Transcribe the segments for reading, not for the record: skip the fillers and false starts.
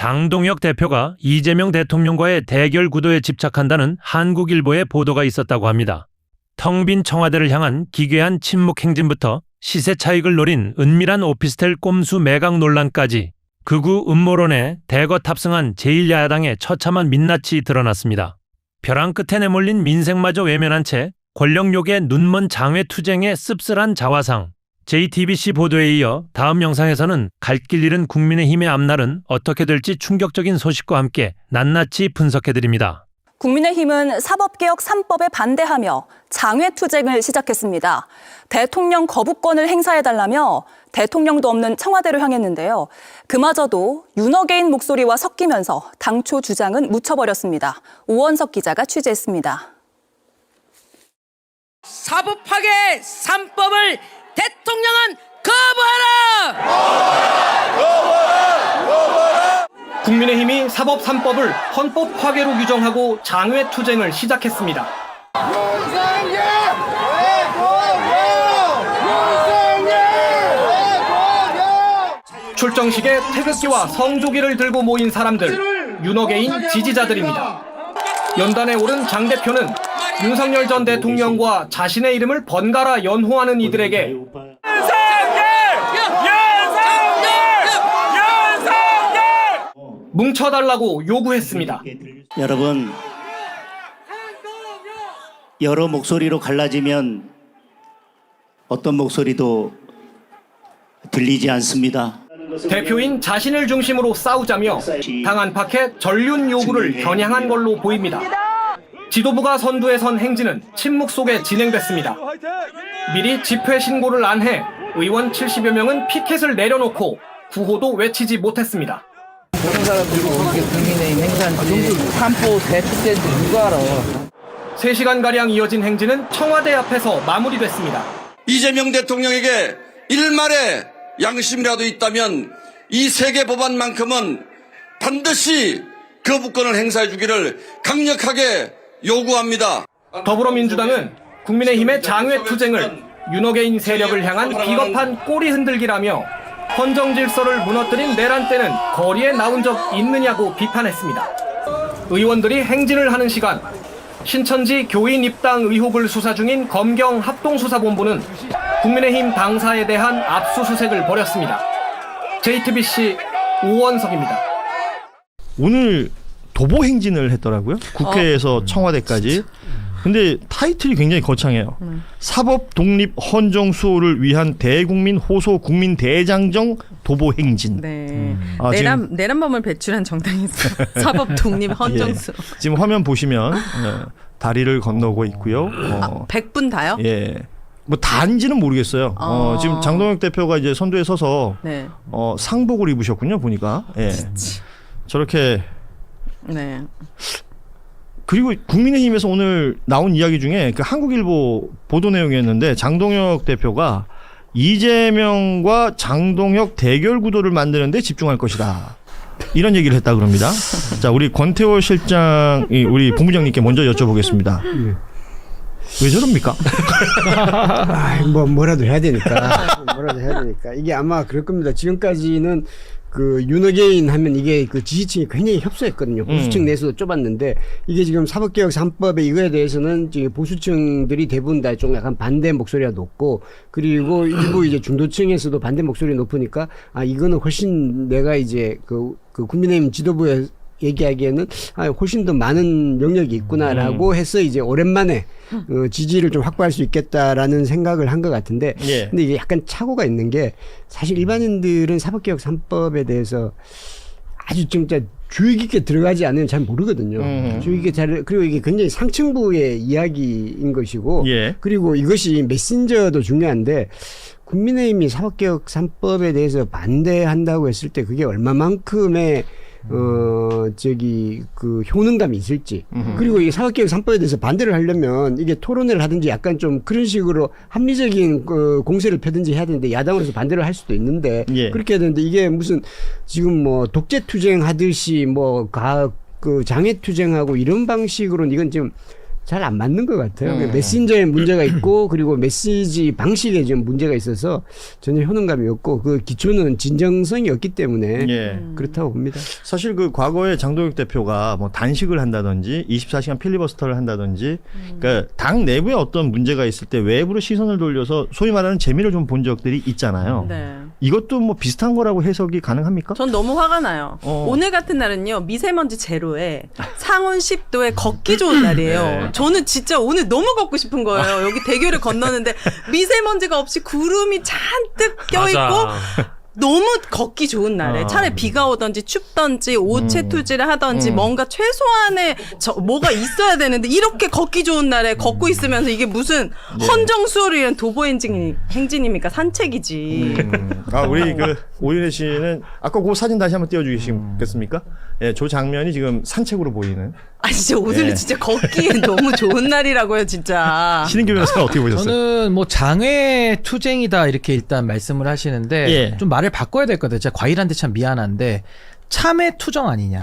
장동혁 대표가 이재명 대통령과의 대결 구도에 집착한다는 한국일보의 보도가 있었다고 합니다. 텅 빈 청와대를 향한 기괴한 침묵 행진부터 시세 차익을 노린 은밀한 오피스텔 꼼수 매각 논란까지 극우 음모론에 대거 탑승한 제1야당의 처참한 민낯이 드러났습니다. 벼랑 끝에 내몰린 민생마저 외면한 채 권력욕에 눈먼 장외투쟁의 씁쓸한 자화상. JTBC 보도에 이어 다음 영상에서는 갈 길 잃은 국민의힘의 앞날은 어떻게 될지 충격적인 소식과 함께 낱낱이 분석해드립니다. 국민의힘은 사법개혁 3법에 반대하며 장외투쟁을 시작했습니다. 대통령 거부권을 행사해달라며 대통령도 없는 청와대로 향했는데요. 그마저도 윤어게인 목소리와 섞이면서 당초 주장은 묻혀버렸습니다. 오원석 기자가 취재했습니다. 사법 파괴 3법을 대통령은 거부하라! 국민의힘이 사법 3법을 헌법 파괴로 규정하고 장외투쟁을 시작했습니다. 출정식에 태극기와 성조기를 들고 모인 사람들, 윤어게인 지지자들입니다. 연단에 오른 장 대표는 윤석열 전 대통령과 자신의 이름을 번갈아 연호하는 이들에게 뭉쳐달라고 요구했습니다. 여러분, 여러 목소리로 갈라지면 어떤 목소리도 들리지 않습니다. 대표인 자신을 중심으로 싸우자며 당 안팎의 전륜 요구를 겨냥한 걸로 보입니다. 지도부가 선두에 선 행진은 침묵 속에 진행됐습니다. 미리 집회 신고를 안 해 의원 70여 명은 피켓을 내려놓고 구호도 외치지 못했습니다. 모든 사람들이 그렇게 국민의힘 행사인지 3보 대축제인지 누가 알아. 3시간가량 이어진 행진은 청와대 앞에서 마무리됐습니다. 이재명 대통령에게 일말의 양심이라도 있다면 이 세계 법안만큼은 반드시 거부권을 행사해 주기를 강력하게 요구합니다. 더불어민주당은 국민의힘의 장외투쟁을 윤어게인 세력을 향한 비겁한 꼬리 흔들기라며 헌정 질서를 무너뜨린 내란 때는 거리에 나온 적 있느냐고 비판했습니다. 의원들이 행진을 하는 시간, 신천지 교인 입당 의혹을 수사 중인 검경 합동수사본부는 국민의힘 당사에 대한 압수수색을 벌였습니다. JTBC 오원석입니다. 오늘 도보 행진을 했더라고요. 국회에서 청와대까지. 근데 타이틀이 굉장히 거창해요. 사법 독립 헌정 수호를 위한 대국민 호소 국민 대장정 도보 행진. 네. 내란범을 배출한 정당이 있어요. 사법 독립 헌정 수호. 예. 지금 화면 보시면 다리를 건너고 있고요. 100분 다요? 예. 뭐 다인지는 모르겠어요. 지금 장동혁 대표가 이제 선두에 서서 네. 상복을 입으셨군요. 보니까. 예. 저렇게. 네. 그리고 국민의힘에서 오늘 나온 이야기 중에 그 한국일보 보도 내용이었는데 장동혁 대표가 이재명과 장동혁 대결 구도를 만드는 데 집중할 것이다. 이런 얘기를 했다 그럽니다. 자, 우리 권태월 실장이 우리 본부장님께 먼저 여쭤보겠습니다. 왜 저럽니까? 뭐라도 해야 되니까. 뭐라도 해야 되니까. 이게 아마 그럴 겁니다. 지금까지는 그 윤어게인 하면 이게 그 지지층이 굉장히 협소했거든요. 보수층 내에서도 좁았는데 이게 지금 사법개혁 3법에 이거에 대해서는 지금 보수층들이 대부분 다 좀 약간 반대 목소리가 높고 그리고 일부 이제 중도층에서도 반대 목소리 높으니까 아 이거는 훨씬 내가 이제 그 국민의힘 지도부에 얘기하기에는 훨씬 더 많은 영역이 있구나라고 해서 이제 오랜만에 지지를 좀 확보할 수 있겠다라는 생각을 한 것 같은데 예. 근데 이게 약간 착오가 있는 게 사실 일반인들은 사법개혁 3법에 대해서 아주 진짜 주의 깊게 들어가지 않으면 잘 모르거든요. 주의 깊게 그리고 이게 굉장히 상층부의 이야기인 것이고 예. 그리고 이것이 메신저도 중요한데 국민의힘이 사법개혁 3법에 대해서 반대한다고 했을 때 그게 얼마만큼의 그 효능감이 있을지. 그리고 이 사법개혁 3법에 대해서 반대를 하려면 이게 토론회를 하든지 약간 좀 그런 식으로 합리적인 공세를 펴든지 해야 되는데 야당으로서 반대를 할 수도 있는데 예. 그렇게 해야 되는데 이게 무슨 지금 뭐 독재 투쟁 하듯이 그 장애 투쟁하고 이런 방식으로는 이건 지금 잘 안 맞는 것 같아요. 메신저에 문제가 있고 그리고 메시지 방식에 좀 문제가 있어서 전혀 효능감이 없고 그 기초는 진정성이 없기 때문에 그렇다고 봅니다. 사실 그 과거에 장동혁 대표가 뭐 단식을 한다든지 24시간 필리버스터를 한다든지 그러니까 당 내부에 어떤 문제가 있을 때 외부로 시선을 돌려서 소위 말하는 재미를 좀 본 적들이 있잖아요. 네. 이것도 뭐 비슷한 거라고 해석이 가능합니까? 전 너무 화가 나요. 오늘 같은 날은요, 미세먼지 제로에 상온 10도에 걷기 좋은 날이에요. 네. 저는 진짜 오늘 너무 걷고 싶은 거예요. 여기 대교를 건너는데 미세먼지가 없이 구름이 잔뜩 껴있고 너무 걷기 좋은 날에 차라리 비가 오든지 춥든지 오체 투지를 하든지 뭔가 최소한의 뭐가 있어야 되는데 이렇게 걷기 좋은 날에 걷고 있으면서 이게 무슨 헌정수월이란 도보 행진입니까? 산책이지. 우리 그 오윤혜 씨는 아까 그 사진 다시 한번 띄워주시겠습니까? 예, 저 장면이 지금 산책으로 보이는. 진짜 오늘은 진짜 걷기에 너무 좋은 날이라고요, 진짜. 신인규 변호사는 어떻게 보셨어요? 저는 뭐 장외 투쟁이다 이렇게 일단 말씀을 하시는데 좀 말을 바꿔야 될 것 같아요. 제가 과일한테 참 미안한데 참외 투정 아니냐.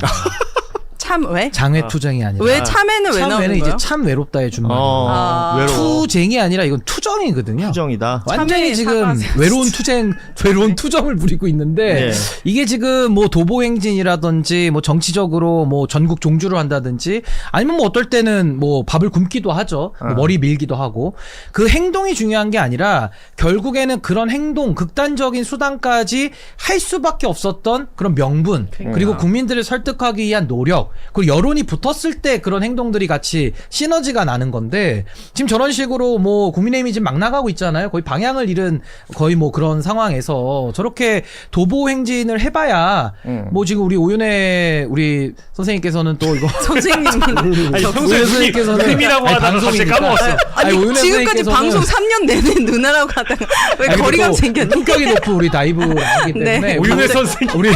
참 왜? 장외 투정이 아니라. 왜 참외는 왜 나오는 참외는 거예요? 이제 참 외롭다의 준말이에요. 투쟁이 아니라 이건 투정이거든요. 투정이다. 완전히 지금 외로운 투정을 부리고 있는데 이게 지금 뭐 도보 행진이라든지 뭐 정치적으로 뭐 전국 종주를 한다든지 아니면 뭐 어떨 때는 뭐 밥을 굶기도 하죠. 뭐 머리 밀기도 하고 그 행동이 중요한 게 아니라 결국에는 그런 행동, 극단적인 수단까지 할 수밖에 없었던 그런 명분 그리고 국민들을 설득하기 위한 노력 그리고 여론이 붙었을 때 그런 행동들이 같이 시너지가 나는 건데 지금 저런 식으로 뭐 국민의힘이 지금 막 나가고 있잖아요. 거의 방향을 잃은 거의 뭐 그런 상황에서 저렇게 도보 행진을 해봐야 뭐 지금 우리 오윤혜 우리 선생님께서는 또 이거 선생님 아니 평소에 선생님이라고 하다가 갑자기 까먹었어. 아니 지금까지 방송 3년 내내 누나라고 하다가 왜 거리감 생겼니? 성격이 높은 우리 라이브 나오기 때문에 오윤혜 선생님 우리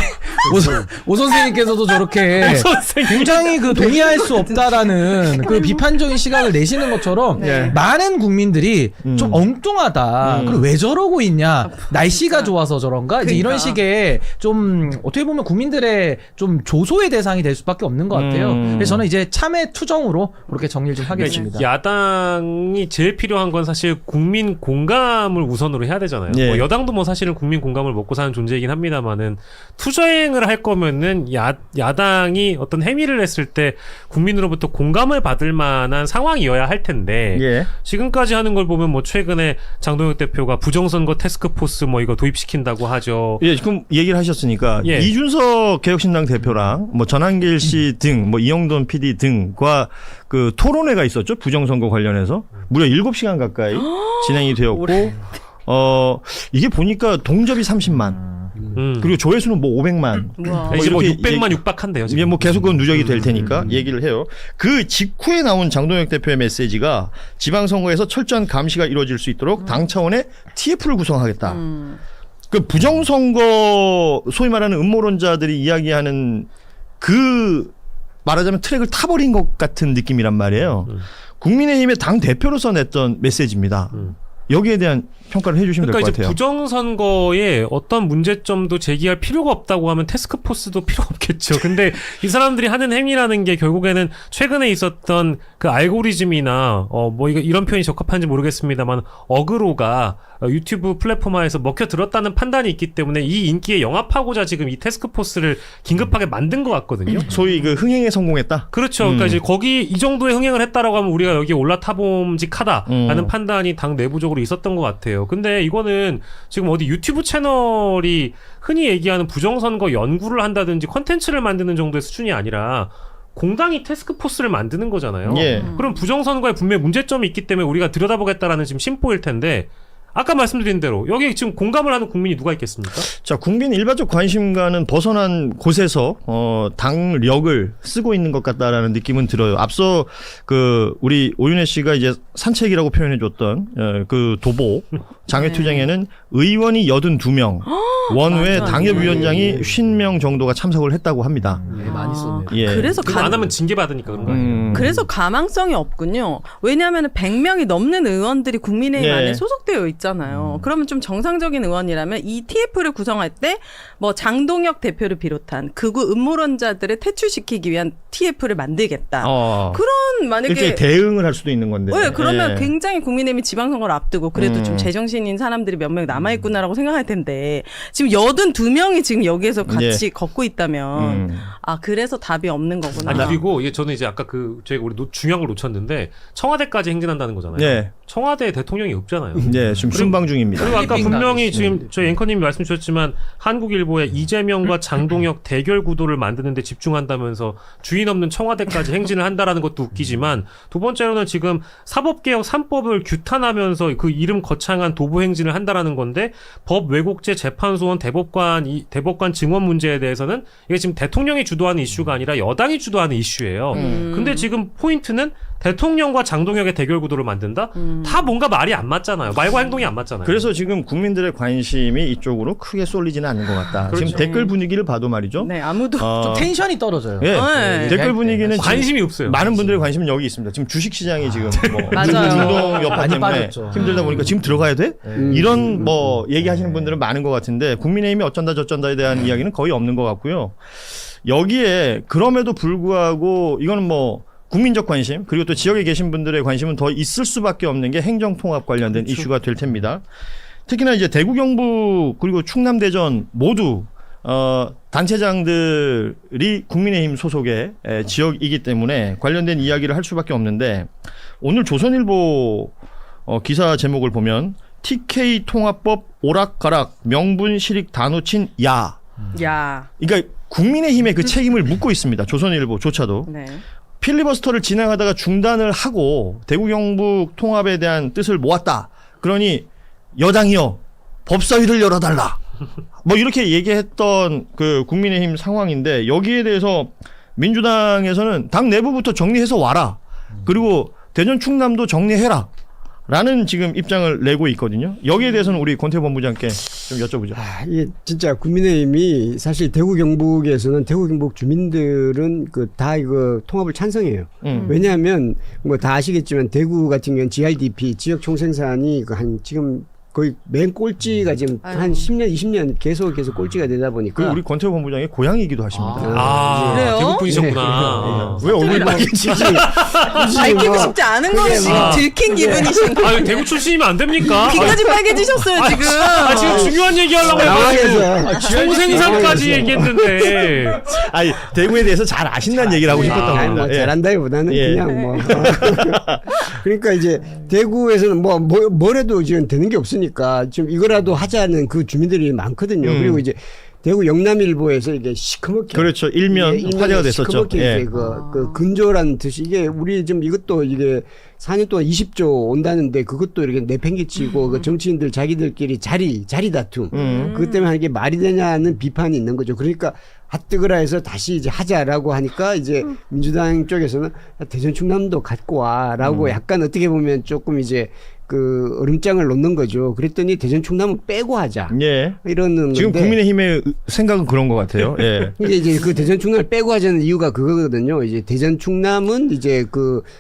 오 선생님께서도 저렇게 굉장히 그 동의할 수 없다라는 그 비판적인 시각을 내시는 것처럼 많은 국민들이 좀 엉뚱하다. 그리고 왜 저러고 있냐? 날씨가 좋아서 저런가? 이제 이런 식의 좀 어떻게 보면 국민들의 좀 조소의 대상이 될 수밖에 없는 것 같아요. 그래서 저는 이제 참외 투정으로 그렇게 정리를 좀 하겠습니다. 야당이 제일 필요한 건 사실 국민 공감을 우선으로 해야 되잖아요. 뭐 여당도 뭐 사실은 국민 공감을 먹고 사는 존재이긴 합니다만은 투쟁을 할 거면은 야당이 어떤 행위를 했을 때 국민으로부터 공감을 받을 만한 상황이어야 할 텐데 지금까지 하는 걸 보면 뭐 최근에 장동혁 대표가 부정선거 태스크포스 뭐 이거 도입시킨다고 하죠. 지금 얘기를 하셨으니까 이준석 개혁신당 대표랑 뭐 전한길 씨 등 뭐 이영돈 PD 등과 그 토론회가 있었죠. 부정선거 관련해서 무려 7시간 가까이 진행이 되었고 이게 보니까 동접이 30만 그리고 조회수는 뭐 500만. 이제 뭐 600만 육박한대요. 이게 뭐 계속 그건 누적이 될 테니까 얘기를 해요. 그 직후에 나온 장동혁 대표의 메시지가 지방선거에서 철저한 감시가 이루어질 수 있도록 당 차원의 TF를 구성하겠다. 그 부정선거 소위 말하는 음모론자들이 이야기하는 그 말하자면 트랙을 타버린 것 같은 느낌이란 말이에요. 국민의힘의 당 대표로서 냈던 메시지입니다. 여기에 대한 평가를 해주시면 될 것 같아요. 그러니까 이제 부정선거에 어떤 문제점도 제기할 필요가 없다고 하면 태스크포스도 필요 없겠죠. 근데 이 사람들이 하는 행위라는 게 결국에는 최근에 있었던 그 알고리즘이나 뭐 이런 표현이 적합한지 모르겠습니다만 어그로가 유튜브 플랫폼화에서 먹혀들었다는 판단이 있기 때문에 이 인기에 영합하고자 지금 이 태스크포스를 긴급하게 만든 것 같거든요. 소위 그 흥행에 성공했다? 그렇죠. 그러니까 이제 거기 이 정도의 흥행을 했다라고 하면 우리가 여기에 올라타봄직하다라는 판단이 당 내부적으로 있었던 것 같아요. 근데 이거는 지금 어디 유튜브 채널이 흔히 얘기하는 부정선거 연구를 한다든지 컨텐츠를 만드는 정도의 수준이 아니라 공당이 태스크포스를 만드는 거잖아요. 그럼 부정선거에 분명히 문제점이 있기 때문에 우리가 들여다보겠다라는 지금 심보일 텐데 아까 말씀드린 대로 여기 지금 공감을 하는 국민이 누가 있겠습니까? 자, 국민 일반적 관심과는 벗어난 곳에서 당력을 쓰고 있는 것 같다라는 느낌은 들어요. 앞서 그 우리 오윤혜 씨가 이제 산책이라고 표현해줬던 그 도보 장외투쟁에는 의원이 82명, 원외 말도 안 당협위원장이 50명 정도가 참석을 했다고 합니다. 많이 썼네. 예. 그래서 그거 안 하면 징계 받으니까 그런 거 아니에요? 그래서 가망성이 없군요. 왜냐하면 100명이 넘는 의원들이 국민의힘 네. 안에 소속되어 있잖아요. 그러면 좀 정상적인 의원이라면 이 TF를 구성할 때 뭐 장동혁 대표를 비롯한 극우 음모론자들을 퇴출시키기 위한 TF를 만들겠다. 그런 만약에 일종의 대응을 할 수도 있는 건데. 네, 그러면 예. 굉장히 국민의힘이 지방선거를 앞두고 그래도 좀 제정신인 사람들이 몇 명 남아있구나라고 생각할 텐데 지금 82명이 지금 여기에서 같이 걷고 있다면 아 그래서 답이 없는 거구나. 아니, 그리고 이게 저는 이제 아까 저희가 우리 중요한 걸 놓쳤는데 청와대까지 행진한다는 거잖아요. 네. 청와대에 대통령이 없잖아요. 네, 지금 순방 중입니다. 그리고 아까 분명히 나겠지. 지금 저희 앵커님이 말씀 주셨지만 한국일보에 이재명과 장동혁 대결 구도를 만드는 데 집중한다면서 주인 없는 청와대까지 행진을 한다라는 것도 웃기지만 두 번째로는 지금 사법개혁 3법을 규탄하면서 그 이름 거창한 도보 행진을 한다라는 건데 법 왜곡죄 재판소원 대법관 증언 문제에 대해서는 이게 지금 대통령이 주도하는 이슈가 아니라 여당이 주도하는 이슈예요. 근데 지금 포인트는 대통령과 장동혁의 대결 구도를 만든다? 다 뭔가 말이 안 맞잖아요. 말과 행동이 안 맞잖아요. 그래서 지금 국민들의 관심이 이쪽으로 크게 쏠리지는 않는 것 같다. 그렇죠. 지금 댓글 분위기를 봐도 말이죠. 네, 아무도 좀 텐션이 떨어져요. 예. 네. 댓글 분위기는 관심이 없어요. 많은 분들의 관심은 여기 있습니다. 지금 주식시장이 지금 뭐 맞아요. 중동 여파 많이 때문에 빠졌죠. 힘들다 보니까 지금 들어가야 돼? 이런 뭐 얘기하시는 분들은 많은 것 같은데 국민의힘이 어쩐다 저쩐다에 대한 이야기는 거의 없는 것 같고요. 여기에 그럼에도 불구하고 이거는 뭐 국민적 관심 그리고 또 지역에 계신 분들의 관심은 더 있을 수밖에 없는 게 행정통합 관련된 이슈가 될 텐니다. 특히나 이제 대구 경북 그리고 충남 대전 모두 단체장들이 국민의힘 소속의 지역이기 때문에 관련된 이야기를 할 수밖에 없는데 오늘 조선일보 기사 제목을 보면 TK 통합법 오락가락 명분 실익 다 놓친 야. 그러니까 국민의힘의 그 책임을 묻고 있습니다. 조선일보조차도. 네. 필리버스터를 진행하다가 중단을 하고 대구 경북 통합에 대한 뜻을 모았다. 그러니 여당이요 법사위를 열어달라. 뭐 이렇게 얘기했던 그 국민의힘 상황인데 여기에 대해서 민주당에서는 당 내부부터 정리해서 와라. 그리고 대전 충남도 정리해라. 라는 지금 입장을 내고 있거든요. 여기에 대해서는 우리 권태호 본부장께 좀 여쭤보죠. 이게 진짜 국민의힘이 사실 대구 경북에서는 대구 경북 주민들은 그 다 이거 통합을 찬성해요. 왜냐하면 뭐 다 아시겠지만 대구 같은 경우는 GRDP 지역 총생산이 그 한 지금 거의 맨 꼴찌가 지금 한 10년, 20년 계속 꼴찌가 되다 보니까. 우리 권태호 본부장의 고향이기도 하십니다. 그래요? 대구 분이셨구나. 왜 얼굴이 빨개지지? 밝히고 싶지 않은 것이 들킨 기분이신 거예요. 아, 대구 출신이면 안 됩니까? 귀까지 빨개지셨어요 지금. 지금 중요한 얘기하려고 해가지고 총생산까지 얘기했는데. 아니 대구에 대해서 잘 아신다는 얘기를 하고 싶었던 겁니다. 뭐 잘한다기보다는 예. 그냥 뭐. 그러니까 이제 대구에서는 뭘 해도 지금 되는 게 없으니까 좀 이거라도 하자는 그 주민들이 많거든요. 그리고 이제 대구 영남일보에서 이게 시커멓게 그렇죠. 일면 화제가 됐었죠. 시커멓게 예. 그 근조라는 뜻이 이게 우리 지금 이것도 이게 4년 동안 20조 온다는데 그것도 이렇게 내팽개치고 그 정치인들 자기들끼리 자리 다툼 그것 때문에 하는 게 말이 되냐는 비판이 있는 거죠. 그러니까 핫뜨거라 해서 다시 이제 하자라고 하니까 이제 민주당 쪽에서는 대전 충남도 갖고 와라고 약간 어떻게 보면 조금 이제 그 얼음장을 놓는 거죠. 그랬더니 대전 충남은 빼고 하자. 예. 이러는 지금 건데 국민의힘의 생각은 그런 것 같아요. 예. 이제 그 대전 충남을 빼고 하자는 이유가 그거거든요. 이제 대전 충남은 이제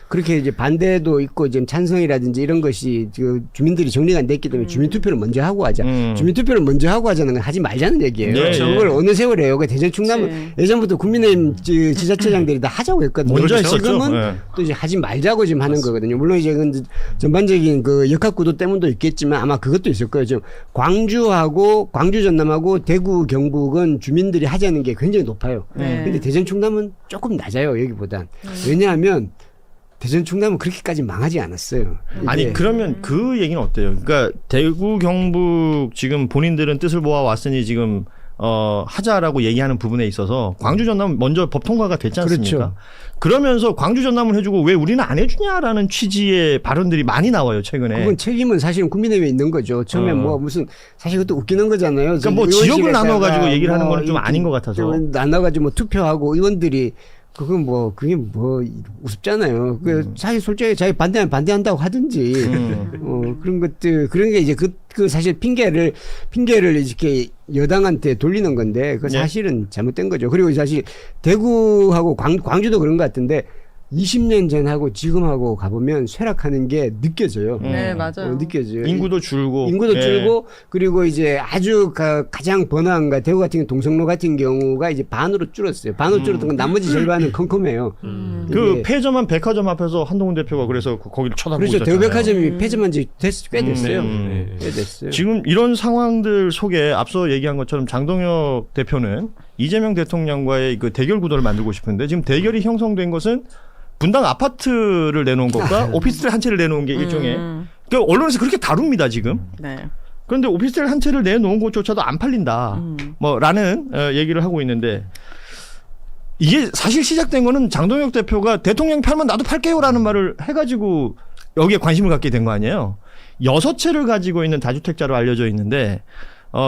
그렇게 이제 반대도 있고 지금 찬성이라든지 이런 것이 그 주민들이 정리가 안 됐기 때문에 주민 투표를 먼저 하고 하자. 주민 투표를 먼저 하고 하자는 건 하지 말자는 얘기예요. 네, 그걸 어느 세월에 해요. 대전 충남은 예전부터 국민의힘 지자체장들이 다 하자고 했거든요. 먼저 했었죠. 지금은 네. 또 이제 하지 말자고 지금 하는 거거든요. 물론 이제 전반적인 그 역학구도 때문도 있겠지만 아마 그것도 있을 거예요. 지금 광주 전남하고 대구 경북은 주민들이 하자는 게 굉장히 높아요. 근데 대전 충남은 조금 낮아요. 여기보단. 왜냐하면 대전 충남은 그렇게까지 망하지 않았어요. 아니 그러면 그 얘기는 어때요? 그러니까 대구 경북 지금 본인들은 뜻을 모아 왔으니 지금 하자라고 얘기하는 부분에 있어서 광주 전남 먼저 법 통과가 됐지 않습니까? 그렇죠. 그러면서 광주 전남을 해주고 왜 우리는 안 해주냐라는 취지의 발언들이 많이 나와요 최근에. 그건 책임은 사실은 국민의힘에 있는 거죠. 처음에 뭐 무슨 사실 그것도 웃기는 거잖아요. 그러니까 뭐 지역을 나눠가지고 얘기를 하는 건 좀 아닌 것 같아서. 나눠가지고 뭐 투표하고 의원들이 그게 우습잖아요. 사실 솔직히 자기 반대하면 반대한다고 하든지, 그런 것들, 그런 게 이제 그 사실 핑계를 이렇게 여당한테 돌리는 건데, 그 사실은 잘못된 거죠. 그리고 사실 대구하고 광주도 그런 것 같은데, 20년 전하고 지금하고 가보면 쇠락하는 게 느껴져요. 네, 맞아요. 느껴져요. 인구도 줄고. 줄고, 그리고 이제 아주 가장 번화한 대구 같은 경우, 동성로 같은 경우가 이제 반으로 줄었어요. 반으로 줄었던 건 나머지 절반은 컴컴해요. 그 폐점한 백화점 앞에서 한동훈 대표가 그래서 거기를 쳐다보고 그렇죠. 있었잖아요. 대구백화점이 폐점한 지 꽤 됐어요. 꽤 됐어요. 지금 이런 상황들 속에 앞서 얘기한 것처럼 장동혁 대표는 이재명 대통령과의 그 대결 구도를 만들고 싶은데 지금 대결이 형성된 것은 분당 아파트를 내놓은 것과 오피스텔 한 채를 내놓은 게 일종의 그러니까 언론에서 그렇게 다룹니다 지금. 네. 그런데 오피스텔 한 채를 내놓은 것조차도 안 팔린다. 라는 얘기를 하고 있는데 이게 사실 시작된 거는 장동혁 대표가 대통령 팔면 나도 팔게요라는 말을 해가지고 여기에 관심을 갖게 된 거 아니에요. 6채를 가지고 있는 다주택자로 알려져 있는데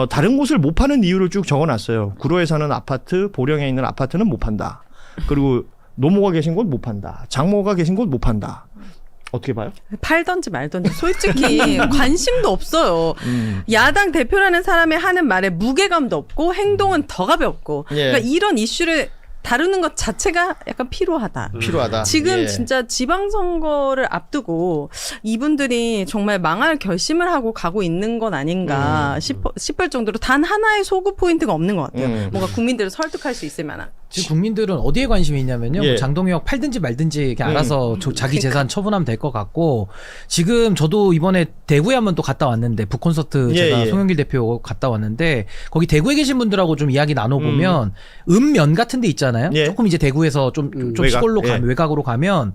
다른 곳을 못 파는 이유를 쭉 적어놨어요. 구로에 사는 아파트, 보령에 있는 아파트는 못 판다. 그리고 노모가 계신 곳 못 판다. 장모가 계신 곳 못 판다. 어떻게 봐요? 팔던지 말던지 솔직히 관심도 없어요. 야당 대표라는 사람이 하는 말에 무게감도 없고 행동은 더 가볍고 그러니까 이런 이슈를 다루는 것 자체가 약간 피로하다. 지금 진짜 지방선거를 앞두고 이분들이 정말 망할 결심을 하고 가고 있는 건 아닌가 싶을 정도로 단 하나의 소구 포인트가 없는 것 같아요. 뭔가 국민들을 설득할 수 있을 만한. 지금 국민들은 어디에 관심이 있냐면요. 예. 장동혁 팔든지 말든지 이렇게 알아서 자기 재산 처분하면 될 것 같고 지금 저도 이번에 대구에 한번 또 갔다 왔는데 북콘서트 제가 송영길 대표 갔다 왔는데 거기 대구에 계신 분들하고 좀 이야기 나눠보면 읍면 같은 데 있잖아요. 조금 이제 대구에서 좀 시골로 가면 외곽으로 가면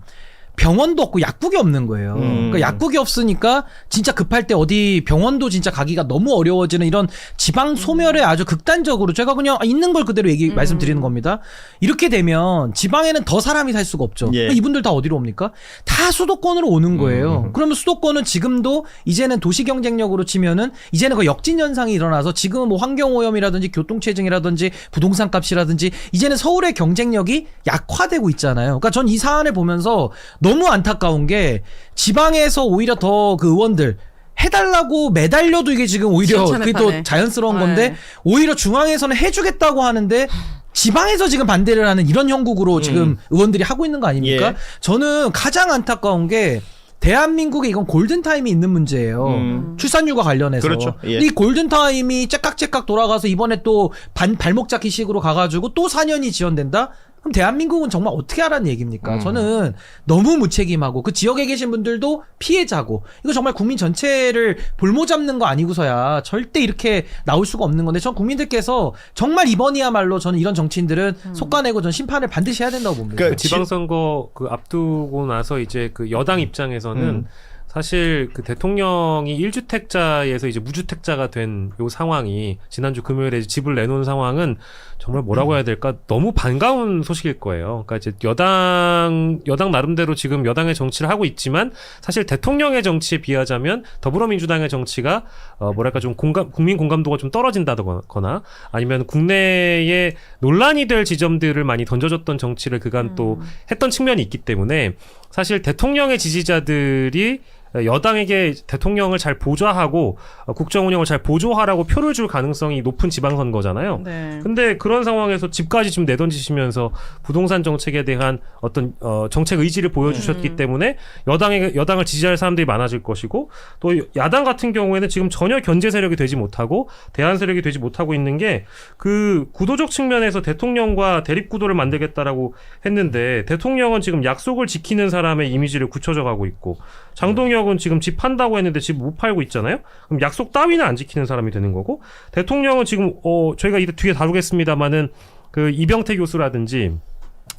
병원도 없고 약국이 없는 거예요. 그러니까 약국이 없으니까 진짜 급할 때 어디 병원도 진짜 가기가 너무 어려워지는 이런 지방 소멸에 아주 극단적으로 제가 그냥 있는 걸 그대로 말씀드리는 겁니다. 이렇게 되면 지방에는 더 사람이 살 수가 없죠. 그러니까 이분들 다 어디로 옵니까? 다 수도권으로 오는 거예요. 그러면 수도권은 지금도 이제는 도시 경쟁력으로 치면은 이제는 그 역진 현상이 일어나서 지금은 뭐 환경오염이라든지 교통체증이라든지 부동산 값이라든지 이제는 서울의 경쟁력이 약화되고 있잖아요. 그러니까 전 이 사안을 보면서 너무 안타까운 게 지방에서 오히려 더 그 의원들 해달라고 매달려도 이게 지금 오히려 그게 또 자연스러운 건데 오히려 중앙에서는 해주겠다고 하는데 지방에서 지금 반대를 하는 이런 형국으로 지금 의원들이 하고 있는 거 아닙니까? 저는 가장 안타까운 게 대한민국에 이건 골든타임이 있는 문제예요. 출산율과 관련해서. 그렇죠. 이 골든타임이 째깍째깍 돌아가서 이번에 또 발목 잡기 식으로 가가지고 또 4년이 지연된다? 그럼 대한민국은 정말 어떻게 하라는 얘기입니까? 저는 너무 무책임하고 그 지역에 계신 분들도 피해자고 이거 정말 국민 전체를 볼모 잡는 거 아니고서야 절대 이렇게 나올 수가 없는 건데 전 국민들께서 정말 이번이야말로 저는 이런 정치인들은 속아내고 전 심판을 반드시 해야 된다고 봅니다. 그 지방선거 그 앞두고 나서 이제 그 여당 입장에서는 사실 그 대통령이 1주택자에서 이제 무주택자가 된 요 상황이 지난주 금요일에 집을 내놓은 상황은 정말 뭐라고 해야 될까? 너무 반가운 소식일 거예요. 그러니까 이제 여당 나름대로 지금 여당의 정치를 하고 있지만 사실 대통령의 정치에 비하자면 더불어민주당의 정치가 뭐랄까 좀 국민 공감도가 좀 떨어진다거나 아니면 국내에 논란이 될 지점들을 많이 던져줬던 정치를 그간 또 했던 측면이 있기 때문에 사실 대통령의 지지자들이 여당에게 대통령을 잘 보좌하고 국정 운영을 잘 보조하라고 표를 줄 가능성이 높은 지방선거잖아요. 근데 그런 상황에서 집까지 좀 내던지시면서 부동산 정책에 대한 어떤 정책 의지를 보여주셨기 때문에 여당을 지지할 사람들이 많아질 것이고 또 야당 같은 경우에는 지금 전혀 견제 세력이 되지 못하고 대안 세력이 되지 못하고 있는 게 그 구도적 측면에서 대통령과 대립 구도를 만들겠다라고 했는데 대통령은 지금 약속을 지키는 사람의 이미지를 굳혀져 가고 있고 장동혁은 지금 집 판다고 했는데 집 못 팔고 있잖아요. 그럼 약속 따위는 안 지키는 사람이 되는 거고 대통령은 지금 저희가 뒤에 다루겠습니다만은 그 이병태 교수라든지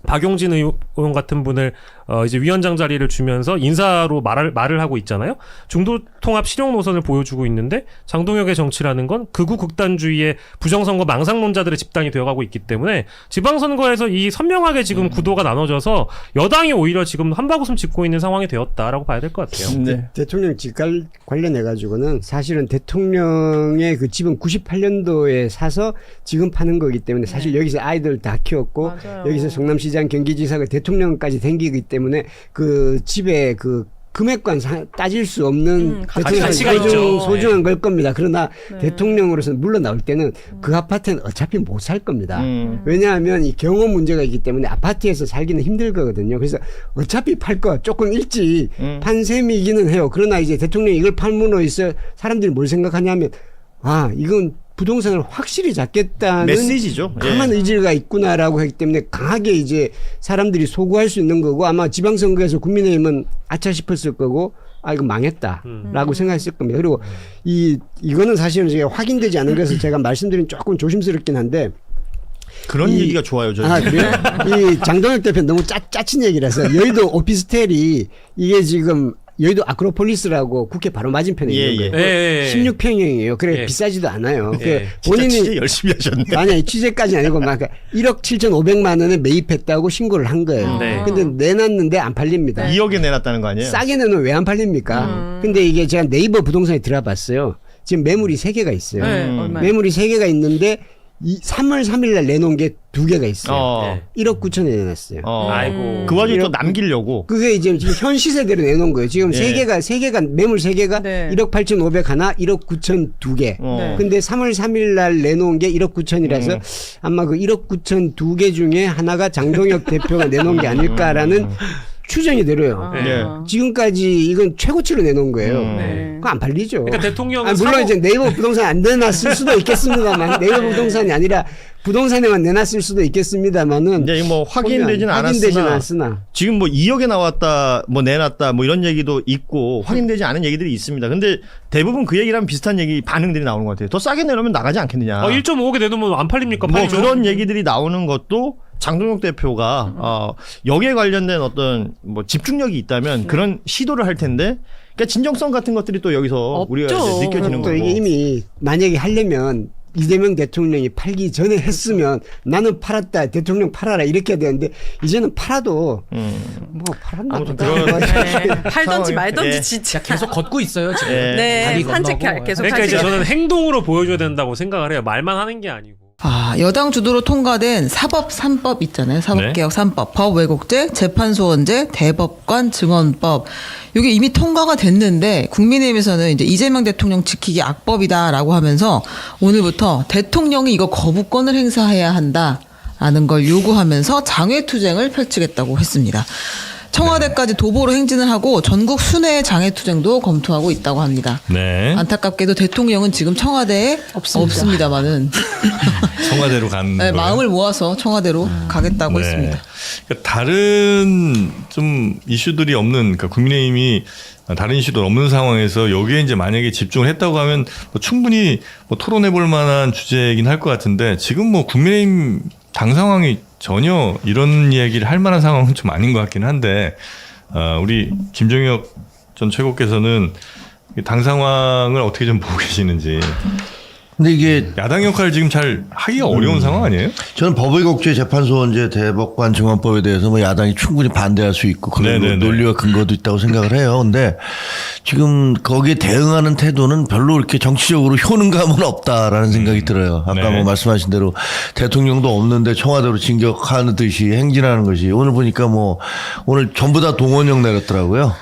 박용진 의원 같은 분을 이제 위원장 자리를 주면서 인사로 말을 하고 있잖아요. 중도 통합 실용 노선을 보여주고 있는데 장동혁의 정치라는 건 극우 극단주의의 부정선거 망상론자들의 집단이 되어가고 있기 때문에 지방선거에서 이 선명하게 지금 구도가 나눠져서 여당이 오히려 지금 한바구음 짚고 있는 상황이 되었다라고 봐야 될 것 같아요. 대통령 집 관련해 가지고는 사실은 대통령의 그 집은 98년도에 사서 지금 파는 거기 때문에 사실 여기서 아이들 다 키웠고 여기서 성남시장 서울시장 경기지사가 대통령까지 댕기기 때문에 그 집에 그 금액관 따질 수 없는 가치가 있죠. 소중한 걸 겁니다. 그러나 네. 대통령으로서 물러나올 때는 그 아파트는 어차피 못 살 겁니다. 왜냐하면 이 경호 문제가 있기 때문에 아파트에서 살기는 힘들 거거든요. 그래서 어차피 팔 거 조금 일찍 판 셈이기는 해요. 그러나 이제 대통령이 이걸 팔므로 있어 사람들이 뭘 생각하냐면 이건 부동산을 확실히 잡겠다는 메시지죠. 강한 의지가 있구나라고 했기 때문에 강하게 이제 사람들이 소구할 수 있는 거고 아마 지방선거에서 국민의힘은 아차 싶었을 거고 이거 망했다라고 생각했을 겁니다. 그리고 이거는 사실은 제가 확인되지 않은 것에서 제가 말씀드린 조금 조심스럽긴 한데 그런 얘기가 좋아요. 저는. 그래요? 이 장동혁 대표 너무 짜친 얘기라서 여의도 오피스텔이 이게 지금 여의도 아크로폴리스라고 국회 바로 맞은편에 있는 거예요. 16평형이에요. 그래 비싸지도 않아요. 본인이 진짜 열심히 하셨네. 아니 취재까지 아니고 막 1억 7,500만 원에 매입했다고 신고를 한 거예요. 근데 내놨는데 안 팔립니다. 2억에 내놨다는 거 아니에요? 싸게 내놓으면 왜 안 팔립니까? 근데 이게 제가 네이버 부동산에 들어봤어요. 지금 매물이 3개가 있어요. 매물이 3개가 있는데 3월 3일 날 내놓은 게 2개가 있어요. 1억 9천에 내놨어요. 아이고. 그 와중에 또 남기려고. 그게 지금 현 시세대로 내놓은 거예요. 지금 3개가 매물 3개가 1억 8,500 하나, 1억 9천 2개. 근데 3월 3일 날 내놓은 게 1억 9천이라서 아마 그 1억 9천 2개 중에 하나가 장동혁 대표가 내놓은 게 아닐까라는 추정이 들어요. 지금까지 이건 최고치로 내놓은 거예요. 그거 안 팔리죠. 그러니까 대통령은 물론 이제 네이버 부동산 안 내놨을 수도 있겠습니다만 네이버 부동산이 아니라 부동산에만 내놨을 수도 있겠습니다만은 이제 뭐 확인되지는 않았으나 지금 뭐 2억에 나왔다, 뭐 내놨다, 뭐 이런 얘기도 있고 확인되지 않은 얘기들이 있습니다. 근데 대부분 그 얘기랑 비슷한 얘기 반응들이 나오는 것 같아요. 더 싸게 내놓으면 나가지 않겠느냐. 1.5억에 내놓으면 안 팔립니까? 뭐 팔리죠? 그런 얘기들이 나오는 것도 장동혁 대표가 여기에 관련된 어떤 뭐 집중력이 있다면 그런 시도를 할 텐데. 그러니까 진정성 같은 것들이 또 여기서 우리가 이제 느껴지는 또 거고. 이게 이미 만약에 하려면 이재명 대통령이 팔기 전에 했으면 나는 팔았다 대통령 팔아라 이렇게 해야 되는데 이제는 팔아도 뭐 팔았나 보다. 팔던지 말던지 진짜 계속 걷고 있어요 지금. 네, 산책 계속. 그러니까 이제 저는 행동으로 보여줘야 된다고 생각을 해요. 말만 하는 게 아니고. 여당 주도로 통과된 사법 3법 있잖아요. 사법개혁 3법, 법왜곡죄, 재판소원제, 대법관 증언법. 이게 이미 통과가 됐는데 국민의힘에서는 이제 이재명 대통령 지키기 악법이다라고 하면서 오늘부터 대통령이 이거 거부권을 행사해야 한다라는 걸 요구하면서 장외투쟁을 펼치겠다고 했습니다. 청와대까지 도보로 행진을 하고 전국 순회 장외투쟁도 검토하고 있다고 합니다. 안타깝게도 대통령은 지금 청와대에 없습니다만은 청와대로 간 거예요? 마음을 모아서 청와대로 가겠다고 했습니다. 그러니까 다른 좀 이슈들이 없는, 그러니까 국민의힘이 다른 이슈도 없는 상황에서 여기에 이제 만약에 집중을 했다고 하면 뭐 충분히 뭐 토론해볼 만한 주제이긴 할 것 같은데 지금 뭐 국민의힘 당 상황이 전혀 이런 이야기를 할 만한 상황은 좀 아닌 것 같긴 한데 우리 김종혁 전 최고께서는 당 상황을 어떻게 좀 보고 계시는지. 근데 이게 야당 역할을 지금 잘 하기가 어려운 상황 아니에요? 저는 법의곡죄, 재판소원제, 대법관 증언법에 대해서 뭐 야당이 충분히 반대할 수 있고 그런 뭐 논리와 근거도 있다고 생각을 해요. 근데 지금 거기에 대응하는 태도는 별로 이렇게 정치적으로 효능감은 없다라는 생각이 들어요. 아까 뭐 말씀하신 대로 대통령도 없는데 청와대로 진격하듯이 행진하는 것이 오늘 보니까 뭐 오늘 전부 다 동원령 내렸더라고요.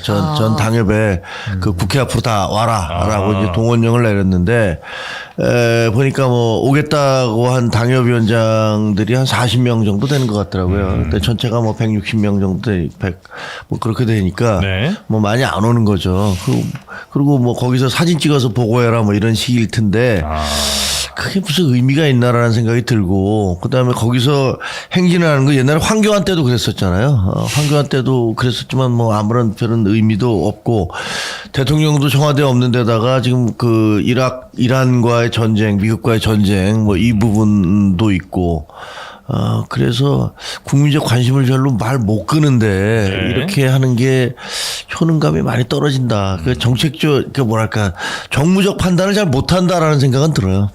전 당협에 그 국회 앞으로 다 와라라고 이제 동원령을 내렸는데 보니까 뭐 오겠다고 한 당협위원장들이 한 40명 정도 되는 것 같더라고요. 근데 전체가 뭐 160명 정도 100 뭐 그렇게 되니까 뭐 많이 안 오는 거죠. 그리고 뭐 거기서 사진 찍어서 보고해라 뭐 이런 식일 텐데 그게 무슨 의미가 있나라는 생각이 들고 그다음에 거기서 행진을 하는 거 옛날에 황교안 때도 그랬었잖아요. 황교안 때도 그랬었지만 뭐 아무런 별은 의미도 없고 대통령도 청와대에 없는 데다가 지금 그 이란과의 전쟁, 미국과의 전쟁 뭐 이 부분도 있고 그래서 국민적 관심을 별로 말 못 끄는데 이렇게 하는 게 효능감이 많이 떨어진다. 그 정책적, 그 뭐랄까 정무적 판단을 잘 못한다라는 생각은 들어요.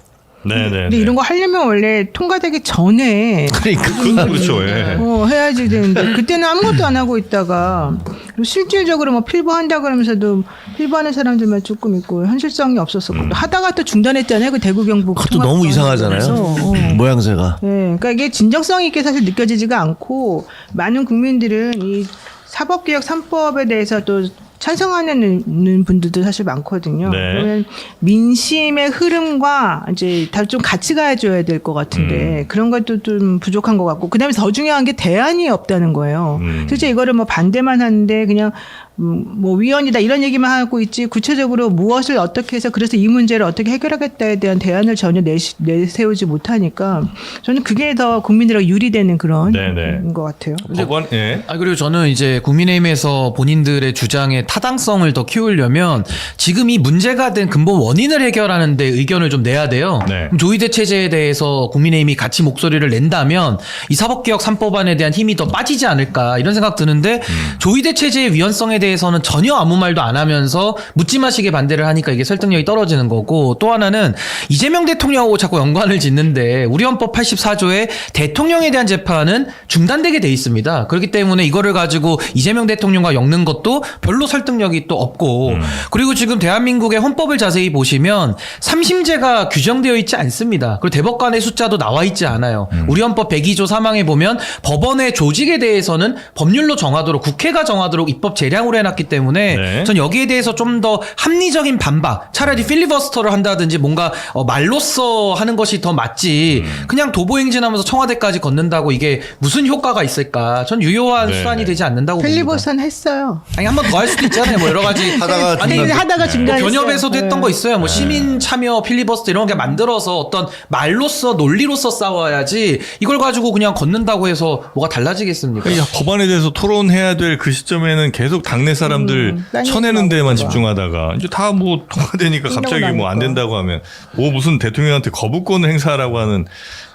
네네. 근데 이런 거 하려면 원래 통과되기 전에 그렇죠. 예. 해야지 되는데 그때는 아무것도 안 하고 있다가 그리고 실질적으로 뭐 필부한다 그러면서도 필부하는 사람들만 조금 있고 현실성이 없었었고 하다가 또 중단했잖아요. 그 대구 경북. 그것도 너무 이상하잖아요. 모양새가. 네, 그러니까 이게 진정성 있게 사실 느껴지지가 않고 많은 국민들은 이 사법개혁 3법에 대해서 또 찬성하는 분들도 사실 많거든요. 네. 그러면 민심의 흐름과 이제 다 좀 같이 가줘야 될 것 같은데 그런 것도 좀 부족한 것 같고 그다음에 더 중요한 게 대안이 없다는 거예요. 실제 이거를 뭐 반대만 하는데 그냥 뭐 위헌이다 이런 얘기만 하고 있지 구체적으로 무엇을 어떻게 해서 그래서 이 문제를 어떻게 해결하겠다에 대한 대안을 전혀 내세우지 못하니까 저는 그게 더 국민들에게 유리되는 그런 것 같아요. 법원, 그리고 저는 이제 국민의힘에서 본인들의 주장의 타당성을 더 키우려면 지금 이 문제가 된 근본 원인을 해결하는 데 의견을 좀 내야 돼요. 그럼 조의대 체제에 대해서 국민의힘이 같이 목소리를 낸다면 이 사법개혁 3법안에 대한 힘이 더 빠지지 않을까 이런 생각 드는데 조의대 체제의 위헌성에 대해서는 전혀 아무 말도 안 하면서 묻지 마시게 반대를 하니까 이게 설득력이 떨어지는 거고 또 하나는 이재명 대통령하고 자꾸 연관을 짓는데 우리 헌법 84조에 대통령에 대한 재판은 중단되게 돼 있습니다. 그렇기 때문에 이거를 가지고 이재명 대통령과 엮는 것도 별로 설득력이 또 없고 그리고 지금 대한민국의 헌법을 자세히 보시면 3심제가 규정되어 있지 않습니다. 그리고 대법관의 숫자도 나와 있지 않아요. 우리 헌법 102조 3항에 보면 법원의 조직에 대해서는 법률로 정하도록 국회가 정하도록 입법 재량으로 해놨기 때문에 전 여기에 대해서 좀 더 합리적인 반박 차라리 필리버스터를 한다든지 뭔가 말로써 하는 것이 더 맞지 그냥 도보행진하면서 청와대까지 걷는다고 이게 무슨 효과가 있을까 전 유효한 수단이 되지 않는다고 봅니다. 필리버스터는 했어요. 아니 한 번 더 할 수도 있잖아요. 뭐 여러 가지 하다가 중단했어요. 변협에서도 했던 거 있어요. 뭐 시민 참여 필리버스터 이런 게 만들어서 어떤 말로써 논리로서 싸워야지 이걸 가지고 그냥 걷는다고 해서 뭐가 달라지겠습니까? 그러니까 법안에 대해서 토론해야 될 그 시점에는 계속 당내 사람들 쳐내는 데만 집중하다가 이제 다 뭐 통과되니까 갑자기 뭐 안 된다고 하면 뭐 무슨 대통령한테 거부권을 행사하라고 하는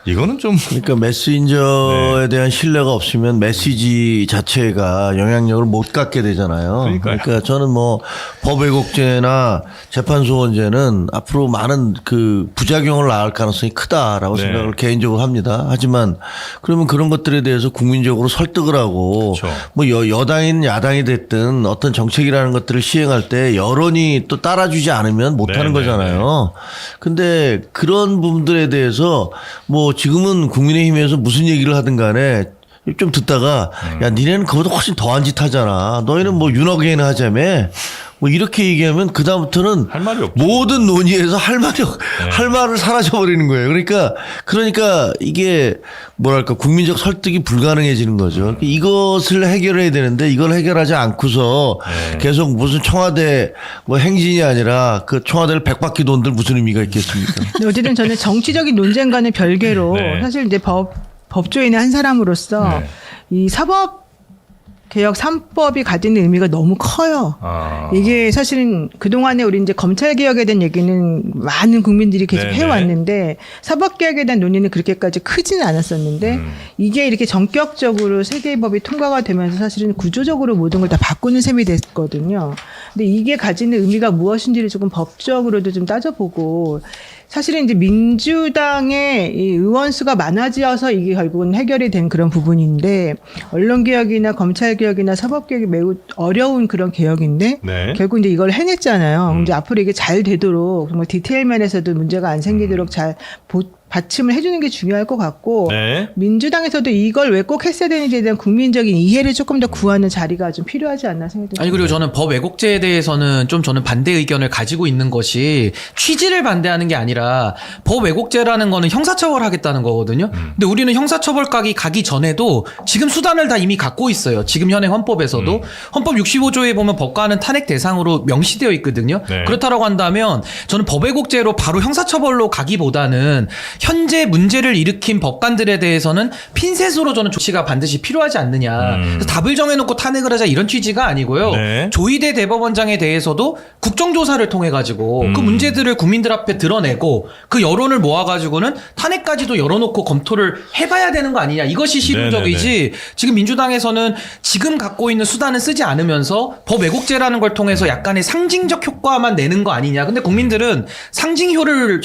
이거는 좀 그러니까 메신저에 대한 신뢰가 없으면 메시지 자체가 영향력을 못 갖게 되잖아요. 그러니까 저는 뭐 법 왜곡죄나 재판소원죄는 앞으로 많은 그 부작용을 낳을 가능성이 크다라고 생각을 개인적으로 합니다. 하지만 그러면 그런 것들에 대해서 국민적으로 설득을 하고 뭐 여당이든 야당이 됐든 어떤 정책이라는 것들을 시행할 때 여론이 또 따라주지 않으면 못하는 거잖아요. 근데 그런 부분들에 대해서 뭐 지금은 국민의힘에서 무슨 얘기를 하든 간에 좀 듣다가 야 니네는 그보다 훨씬 더한 짓 하잖아. 너희는 뭐 윤어게인 하자며 뭐 이렇게 얘기하면 그다음부터는 할 말이 없죠. 모든 논의에서 할 말을 사라져버리는 거예요. 그러니까 이게 뭐랄까 국민적 설득이 불가능해지는 거죠. 이것을 해결해야 되는데 이걸 해결하지 않고서 계속 무슨 청와대 뭐 행진이 아니라 그 청와대를 100바퀴 돈들 무슨 의미가 있겠습니까? 어쨌든 저는 정치적인 논쟁과는 별개로 사실 이제 법조인의 한 사람으로서 이 사법 개혁 3법이 가지는 의미가 너무 커요. 이게 사실은 그동안에 우리 이제 검찰 개혁에 대한 얘기는 많은 국민들이 계속 해왔는데 사법 개혁에 대한 논의는 그렇게까지 크지는 않았었는데 이게 이렇게 전격적으로 세 개의 법이 통과가 되면서 사실은 구조적으로 모든 걸 다 바꾸는 셈이 됐거든요. 근데 이게 가지는 의미가 무엇인지를 조금 법적으로도 좀 따져보고 사실은 이제 민주당의 이 의원 수가 많아져서 이게 결국은 해결이 된 그런 부분인데 언론개혁이나 검찰개혁이나 사법개혁이 매우 어려운 그런 개혁인데 결국 이제 이걸 해냈잖아요. 이제 앞으로 이게 잘 되도록 정말 디테일 면에서도 문제가 안 생기도록 잘 받침을 해주는 게 중요할 것 같고 민주당에서도 이걸 왜 꼭 했어야 되는지에 대한 국민적인 이해를 조금 더 구하는 자리가 좀 필요하지 않나 생각됩니다. 아니 그리고 저는 법 왜곡죄에 대해서는 좀 저는 반대 의견을 가지고 있는 것이 취지를 반대하는 게 아니라 법 왜곡죄라는 거는 형사처벌하겠다는 거거든요. 근데 우리는 형사처벌까지 가기 전에도 지금 수단을 다 이미 갖고 있어요. 지금 현행 헌법에서도 헌법 65조에 보면 법관은 탄핵 대상으로 명시되어 있거든요. 그렇다라고 한다면 저는 법 왜곡죄로 바로 형사처벌로 가기보다는 현재 문제를 일으킨 법관들에 대해서는 핀셋으로 저는 조치가 반드시 필요하지 않느냐. 그래서 답을 정해놓고 탄핵을 하자 이런 취지가 아니고요. 네. 조희대 대법원장에 대해서도 국정조사를 통해 가지고 그 문제들을 국민들 앞에 드러내고 그 여론을 모아가지고는 탄핵까지도 열어놓고 검토를 해봐야 되는 거 아니냐. 이것이 실효적이지. 지금 민주당에서는 지금 갖고 있는 수단을 쓰지 않으면서 법 왜곡죄라는 걸 통해서 약간의 상징적 효과만 내는 거 아니냐. 근데 국민들은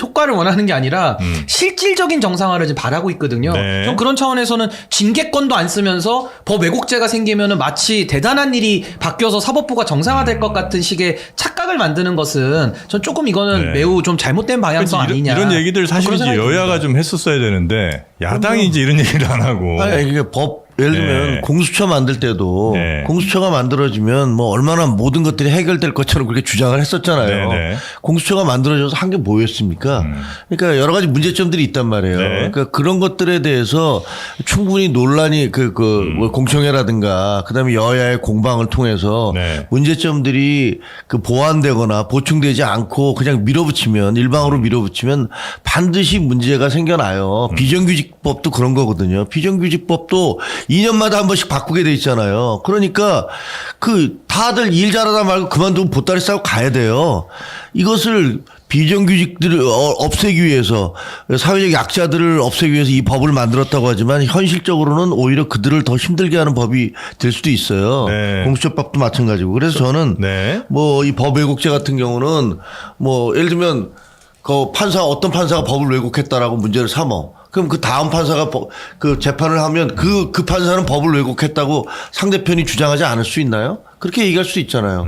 효과를 원하는 게 아니라 실질적인 정상화를 지금 바라고 있거든요. 네. 좀 그런 차원에서는 징계권도 안 쓰면서 법 왜곡죄가 생기면은 마치 대단한 일이 바뀌어서 사법부가 정상화될 것 같은 식의 착각을 만드는 것은 전 조금 이거는 매우 좀 잘못된 방향성 아니냐. 이런 얘기들 사실 그런 이제 생각이 여야가 듭니다. 좀 했었어야 되는데 야당이 이제 이런 얘기를 안 하고. 아니, 이게 예를 들면 공수처 만들 때도 공수처가 만들어지면 뭐 얼마나 모든 것들이 해결될 것처럼 그렇게 주장을 했었잖아요. 공수처가 만들어져서 한 게 뭐였습니까? 그러니까 여러 가지 문제점들이 있단 말이에요. 그러니까 그런 것들에 대해서 충분히 논란이 뭐 공청회라든가 그다음에 여야의 공방을 통해서 문제점들이 보완되거나 보충되지 않고 그냥 밀어붙이면 일방으로 밀어붙이면 반드시 문제가 생겨나요. 비정규직법도 그런 거거든요. 비정규직법도 2년마다 한 번씩 바꾸게 돼 있잖아요. 그러니까 다들 일 잘하다 말고 그만두고 보따리 싸고 가야 돼요. 이것을 비정규직들을 없애기 위해서 사회적 약자들을 없애기 위해서 이 법을 만들었다고 하지만 현실적으로는 오히려 그들을 더 힘들게 하는 법이 될 수도 있어요. 공수처법도 마찬가지고. 그래서 저는 뭐 이 법 왜곡죄 같은 경우는 뭐 예를 들면 어떤 판사가 법을 왜곡했다라고 문제를 삼어. 그럼 그 다음 판사가 재판을 하면 그 판사는 법을 왜곡했다고 상대편이 주장하지 않을 수 있나요? 그렇게 얘기할 수 있잖아요.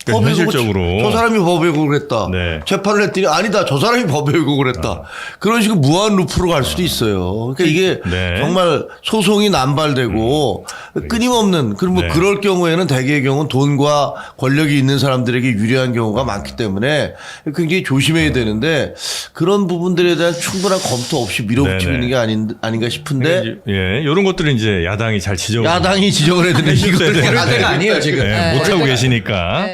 그러니까 현실적으로 저 사람이 법 왜곡을 했다. 재판을 했더니 아니다. 저 사람이 법 왜곡을 했다. 그런 식으로 무한 루프로 갈 수도 있어요. 그러니까 이게 정말 소송이 남발되고 끊임없는 뭐 그럴 경우에는 대개의 경우는 돈과 권력이 있는 사람들에게 유리한 경우가 많기 때문에 굉장히 조심해야 되는데 그런 부분들에 대한 충분한 검토 없이 밀어붙이고 있는 게 아닌가 싶은데 이런 것들은 이제 야당이 잘 지적을 야당이 지적을 해야 되는데 이걸 아니에요 지금. 못하고 계시니까.